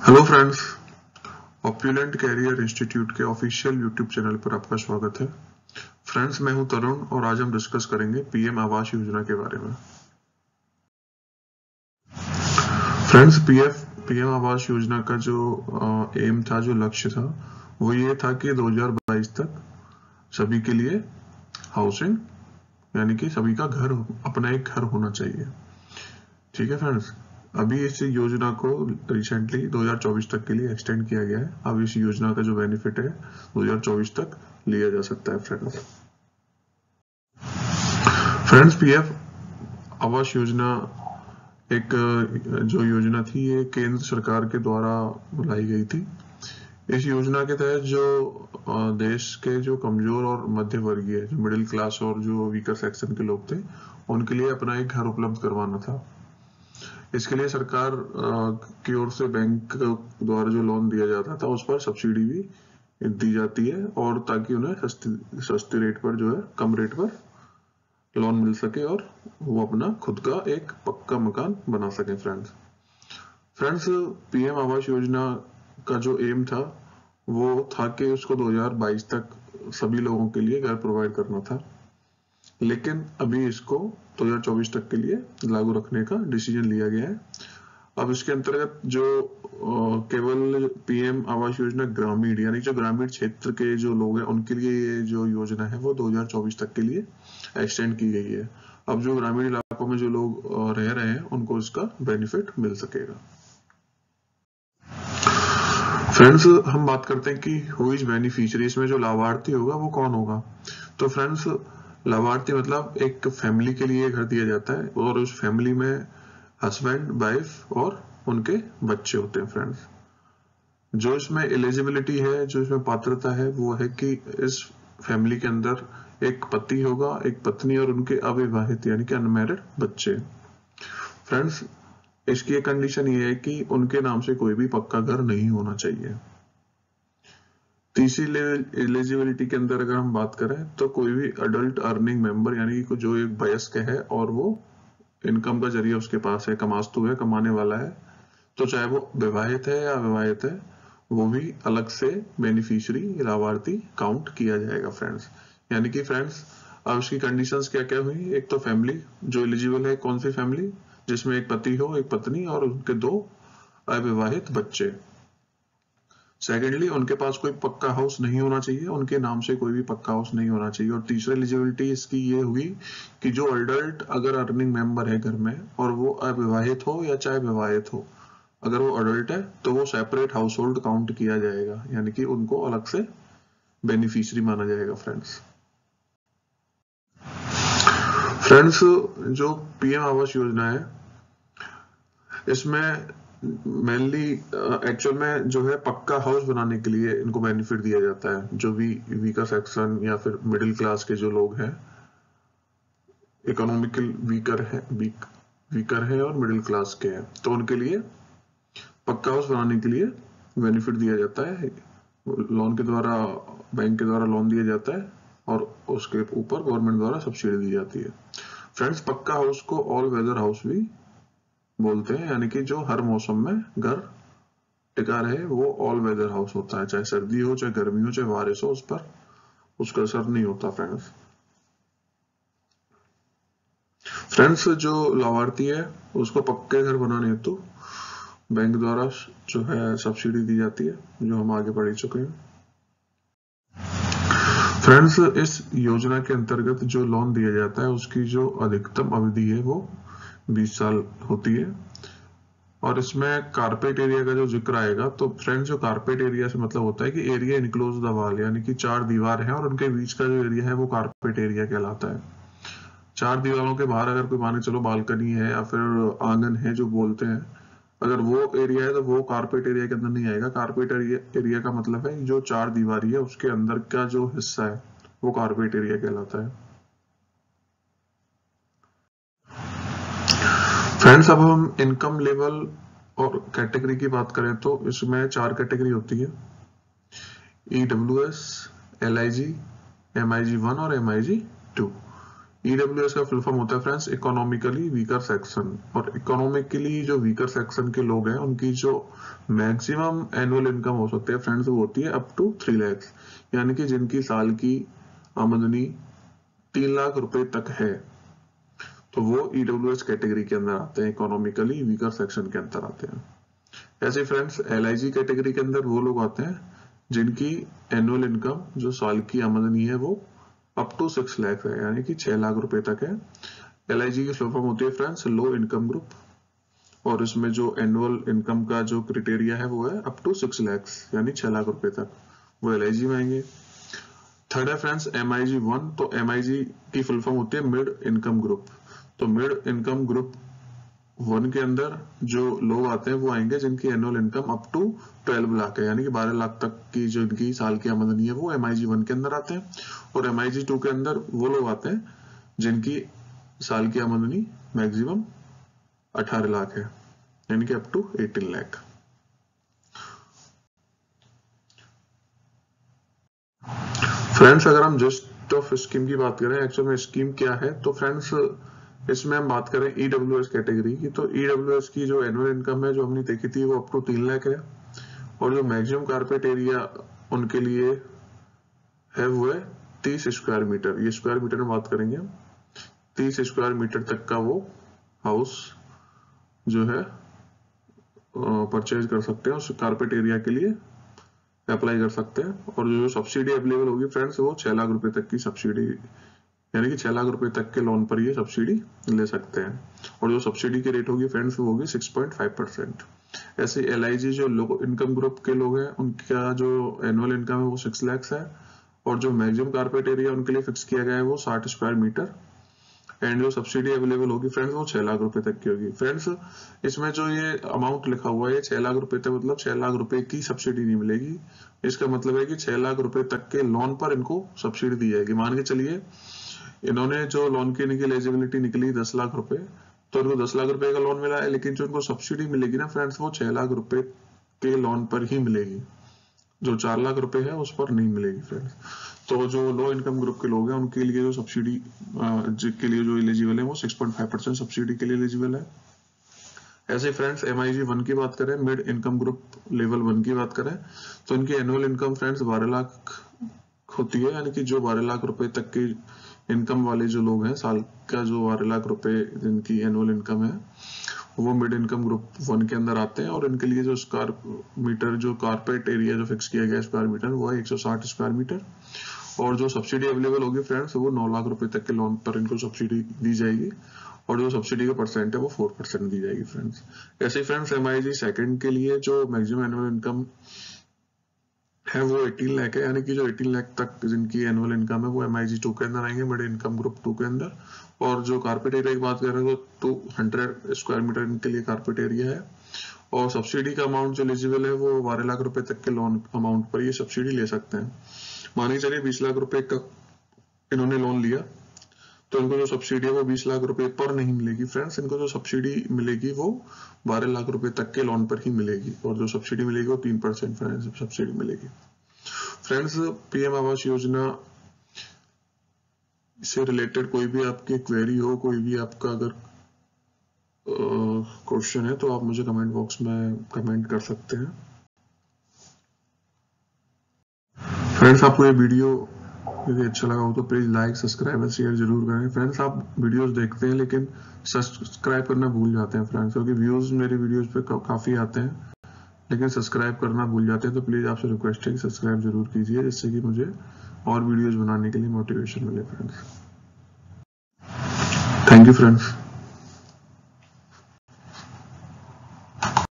Hello friends, ऑप्युलेंट career institute के official YouTube channel पर आपका स्वागत है। फ्रेंड्स, मैं हूं तरुण और आज हम डिस्कस करेंगे पीएम आवास योजना के बारे में। फ्रेंड्स, पीएम आवास योजना का जो एम था, जो लक्ष्य था, वो ये था कि 2022 तक सभी के लिए हाउसिंग, यानी कि सभी का घर, अपना एक घर होना चाहिए। ठीक है फ्रेंड्स, अभी इस योजना को रिसेंटली 2024 तक के लिए एक्सटेंड किया गया है। अब इस योजना का जो बेनिफिट है 2024 तक लिया जा सकता है। फ्रेंड्स, पीएम आवास योजना एक जो योजना थी, ये केंद्र सरकार के द्वारा लाई गई थी। इस योजना के तहत जो देश के जो कमजोर और मध्य वर्गीय, जो मिडिल क्लास और जो वीकर सेक्शन के लोग थे, उनके लिए अपना एक घर उपलब्ध करवाना था। इसके लिए सरकार की ओर से बैंक द्वारा जो लोन दिया जाता था, उस पर सब्सिडी भी दी जाती है, और ताकि उन्हें सस्ते रेट पर, जो है कम रेट पर लोन मिल सके और वो अपना खुद का एक पक्का मकान बना सके। फ्रेंड्स, पीएम आवास योजना का जो एम था वो था कि उसको 2022 तक सभी लोगों के लिए घर प्रोवाइड करना था, लेकिन अभी इसको 2024 तक के लिए लागू रखने का डिसीजन लिया गया है। अब इसके अंतर्गत जो केवल पीएम आवास योजना ग्रामीण, यानी जो ग्रामीण क्षेत्र के जो लोग हैं, उनके लिए ये जो योजना है वो 2024 तक के लिए एक्सटेंड की गई है। अब जो ग्रामीण इलाकों में जो लोग रह रहे हैं, उनको इसका बेनिफिट मिल सकेगा। फ्रेंड्स, हम बात करते हैं कि हु इज बेनिफिशियरी, इसमें जो लाभार्थी होगा वो कौन होगा। तो फ्रेंड्स, लाभार्थी मतलब एक फैमिली के लिए घर दिया जाता है और उस फैमिली में हस्बैंड, वाइफ और उनके बच्चे होते हैं। फ्रेंड्स, जो इसमें एलिजिबिलिटी है, जो इसमें पात्रता है, वो है कि इस फैमिली के अंदर एक पति होगा, एक पत्नी और उनके अविवाहित यानी कि अनमैरिड बच्चे। फ्रेंड्स, इसकी एक कंडीशन ये है कि उनके नाम से कोई भी पक्का घर नहीं होना चाहिए। तीसरी एलिजिबिलिटी के अंदर अगर हम बात करें तो कोई भी अडल्ट अर्निंग मेंबर, यानी कि जो एक वयस्क है और वो इनकम का जरिया उसके पास है, कमास्तु है, कमाने वाला है, तो चाहे वो विवाहित है या अविवाहित है, वो भी अलग से बेनिफिशियरी, लाभार्थी काउंट किया जाएगा। फ्रेंड्स, यानी कि फ्रेंड्स, अब उसकी कंडीशंस क्या क्या हुई। एक तो फैमिली जो एलिजिबल है, कौन सी फैमिली, जिसमें एक पति हो, एक पत्नी और उनके 2 अविवाहित बच्चे। सेकेंडली, उनके पास कोई पक्का हाउस नहीं होना चाहिए, उनके नाम से कोई भी पक्का हाउस नहीं होना चाहिए। और तीसरी एलिजिबिलिटी इसकी ये हुई कि जो अडल्ट अगर अर्निंग मेंबर है घर में और वो अविवाहित हो या चाहे विवाहित हो, अगर वो अडल्ट है तो वो सेपरेट हाउस होल्ड काउंट किया जाएगा, यानी कि उनको अलग से बेनिफिशियरी माना जाएगा। फ्रेंड्स, जो पीएम आवास योजना है, इसमें मेनली एक्चुअल में जो है पक्का हाउस बनाने के लिए इनको बेनिफिट दिया जाता है। जो भी वीकर सेक्शन या फिर मिडिल क्लास के जो लोग हैं, इकोनॉमिकल वीकर है और मिडिल क्लास के हैं, तो उनके लिए पक्का हाउस बनाने के लिए बेनिफिट दिया जाता है। लोन के द्वारा, बैंक के द्वारा लोन दिया जाता है और उसके ऊपर गवर्नमेंट द्वारा सब्सिडी दी जाती है। फ्रेंड्स, पक्का हाउस को ऑल वेदर हाउस भी बोलते हैं, यानी कि जो हर मौसम में घर टिका रहे, वो ऑल वेदर हाउस होता है। चाहे सर्दी हो, चाहे गर्मी हो, चाहे बारिश हो, उस पर उसका असर नहीं होता। फ्रेंड्स, जो लाभार्थी है उसको पक्के घर बनाने हेतु बैंक द्वारा जो है सब्सिडी दी जाती है, जो हम आगे बढ़ चुके हैं। फ्रेंड्स, इस योजना के अंतर्गत जो लोन दिया जाता है उसकी जो अधिकतम अवधि है वो 20 साल होती है। और इसमें कारपेट एरिया का जो जिक्र आएगा, तो फ्रेंड्स, जो कारपेट एरिया से मतलब होता है कि एरिया इनक्लोज द वॉल, यानी कि 4 दीवार है और उनके बीच का जो एरिया है वो कारपेट एरिया कहलाता है। 4 दीवारों के बाहर अगर कोई, मान के चलो बालकनी है या फिर आंगन है जो बोलते हैं, अगर वो एरिया है तो वो कारपेट एरिया के अंदर नहीं आएगा। कारपेट एरिया का मतलब है जो 4 दीवारी है उसके अंदर का जो हिस्सा है वो कारपेट एरिया कहलाता है। फ्रेंड्स, अब हम इनकम लेवल और कैटेगरी की बात करें तो इसमें 4 कैटेगरी होती है: EWS, LIG, MIG 1 और MIG 2। ईडब्ल्यूएस का फुल फॉर्म होता है फ्रेंड्स इकोनॉमिकली वीकर सेक्शन, और इकोनॉमिकली जो वीकर सेक्शन के लोग हैं उनकी जो मैक्सिमम एनुअल इनकम हो सकती है फ्रेंड्स वो होती है अप टू 3 लाख, यानी कि जिनकी साल की आमदनी 3 लाख रुपए तक है, तो वो ईडब्ल्यूएस कैटेगरी के अंदर आते हैं, इकोनॉमिकली वीकर सेक्शन के अंदर आते हैं। ऐसे फ्रेंड्स एलआईजी कैटेगरी के अंदर वो लोग आते हैं जिनकी एनुअल इनकम जो साल की आमदनी है वो अप टू 6 लाख है, यानी कि 6 लाख रुपए तक है। एलआईजी की फुल फॉर्म होती है फ्रेंड्स लो इनकम ग्रुप, और इसमें जो एनुअल इनकम का जो क्राइटेरिया है वो है अप टू 6 लाख, यानी 6 लाख रुपए तक वो एलआईजी में आएंगे। थर्ड है फ्रेंड्स एमआईजी 1, तो एमआईजी की फुल फॉर्म होती है मिड इनकम ग्रुप, तो मिड इनकम ग्रुप 1 के अंदर जो लोग आते हैं वो आएंगे जिनकी annual income up to 12 lakh है, यानी कि 12 लाख तक की जो इनकी साल की आमदनी है वो एमआईजी 1 के अंदर आते हैं। और एमआईजी 2 के अंदर वो लोग आते हैं जिनकी साल की आमदनी मैक्सिमम 18 लाख है, यानी कि अप टू 18 लाख। फ्रेंड्स अगर हम जस्ट ऑफ स्कीम की बात करें, एक्चुअल में स्कीम क्या है, तो फ्रेंड्स इसमें हम बात करें ईडब्ल्यूएस कैटेगरी की, तो ईडब्ल्यूएस की जो एनुअल इनकम है जो हमने देखी थी वो अप टू 3 लाख है, और जो मैक्सिमम कारपेट एरिया उनके लिए है वो है 30 स्क्वायर मीटर, ये स्क्वायर मीटर में बात करेंगे। 30 स्क्वायर मीटर तक का वो हाउस जो है परचेज कर सकते हैं, उस कारपेट एरिया के लिए अप्लाई कर सकते हैं। और जो सब्सिडी अवेलेबल होगी फ्रेंड्स वो 6 लाख रुपए तक की सब्सिडी, यानी कि 6 लाख रुपए तक के लोन पर ये सब्सिडी ले सकते हैं, और जो सब्सिडी की रेट होगी फ्रेंड्स वो होगी 6.5%। ऐसे एलआईजी जो लो इनकम ग्रुप के लोग हैं उनका जो एनुअल इनकम है वो 6 लाख है, और जो मैक्सिमम कारपेट एरिया उनके लिए फिक्स किया गया है वो 60 स्क्वायर मीटर, एंड जो सब्सिडी अवेलेबल होगी फ्रेंड्स वो 6 लाख रुपए तक की होगी। फ्रेंड्स इसमें जो ये अमाउंट लिखा हुआ है 6 लाख रुपए तक, मतलब 6 लाख रुपए की सब्सिडी नहीं मिलेगी, इसका मतलब है कि 6 लाख रुपए तक के लोन पर इनको सब्सिडी दी जाएगी। मान के चलिए इन्होंने जो लोन की इनकी एलिजिबिलिटी निकली 10 लाख रुपए, तो इनको 10 लाख रुपए का लोन मिला है, लेकिन जो इनको सब्सिडी मिलेगी ना फ्रेंड्स वो 6 लाख रुपए के लोन पर ही मिलेगी, जो 4 लाख रुपए है उस पर नहीं मिलेगी फ्रेंड्स। तो जो लो इनकम ग्रुप के लोग हैं उनके लिए जो सब्सिडी के लिए जो एलिजिबल है वो 6.5% सब्सिडी के लिए एलिजिबल है। ऐसे फ्रेंड्स एमआईजी 1 की बात करें, मिड इनकम ग्रुप लेवल 1 की बात करें, तो इनकी एनुअल इनकम फ्रेंड्स 12 लाख होती है, यानी कि जो 12 लाख रुपए तक की इनकम वाले जो लोग हैं, साल का जो 12 लाख रुपए जिनकी एनुअल इनकम है वो मिड इनकम ग्रुप 1 के अंदर आते हैं, और इनके लिए जो स्क्वायर मीटर जो कारपेट एरिया जो फिक्स किया गया स्क्वायर मीटर वो है 160 स्क्वायर मीटर, और जो सब्सिडी अवेलेबल होगी फ्रेंड्स वो 9 लाख रुपए तक के लोन पर इनको सब्सिडी दी जाएगी, और जो सब्सिडी का परसेंट है वो 4% दी जाएगी फ्रेंड्स। ऐसे फ्रेंड्स एमआईजी सेकंड के लिए जो मैक्सिमम एनुअल इनकम है वो 18 लाख है, यानी कि जो 18 लाख तक जिनकी एनुअल इनकम है वो एमआईजी 2 के अंदर आएंगे, मिड इनकम ग्रुप 2 के अंदर। और जो कारपेट एरिया की बात कर रहे हैं तो 200 स्क्वायर मीटर इनके लिए कारपेट एरिया है, और सब्सिडी का अमाउंट जो एलिजिबल है वो 12 लाख रुपए तक के लोन अमाउंट पर ये सब्सिडी ले सकते हैं। मान के चलिए 20 लाख रुपए का इन्होंने लोन लिया, तो इनको जो सब्सिडी है वो 20 लाख रुपए पर नहीं मिलेगी फ्रेंड्स, इनको जो सब्सिडी मिलेगी वो 12 लाख रुपए तक के लोन पर ही मिलेगी, और जो सब्सिडी मिलेगी वो 3% फ्रेंड्स सब्सिडी मिलेगी। फ्रेंड्स पीएम आवास योजना से रिलेटेड कोई भी आपकी क्वेरी हो, कोई भी आपका अगर क्वेश्चन है तो आप मुझे कमेंट बॉक्स में कमेंट कर सकते हैं। फ्रेंड्स आपको ये वीडियो यदि अच्छा लगा हो तो प्लीज लाइक सब्सक्राइब और शेयर जरूर करें। फ्रेंड्स आप वीडियोस देखते हैं लेकिन सब्सक्राइब करना भूल जाते हैं फ्रेंड्स, क्योंकि व्यूज मेरे वीडियोस पे काफी आते हैं लेकिन सब्सक्राइब करना भूल जाते हैं, तो प्लीज आपसे रिक्वेस्ट है कि सब्सक्राइब जरूर कीजिए, जिससे कि मुझे और वीडियोस बनाने के लिए मोटिवेशन मिले फ्रेंड्स। Thank you friends.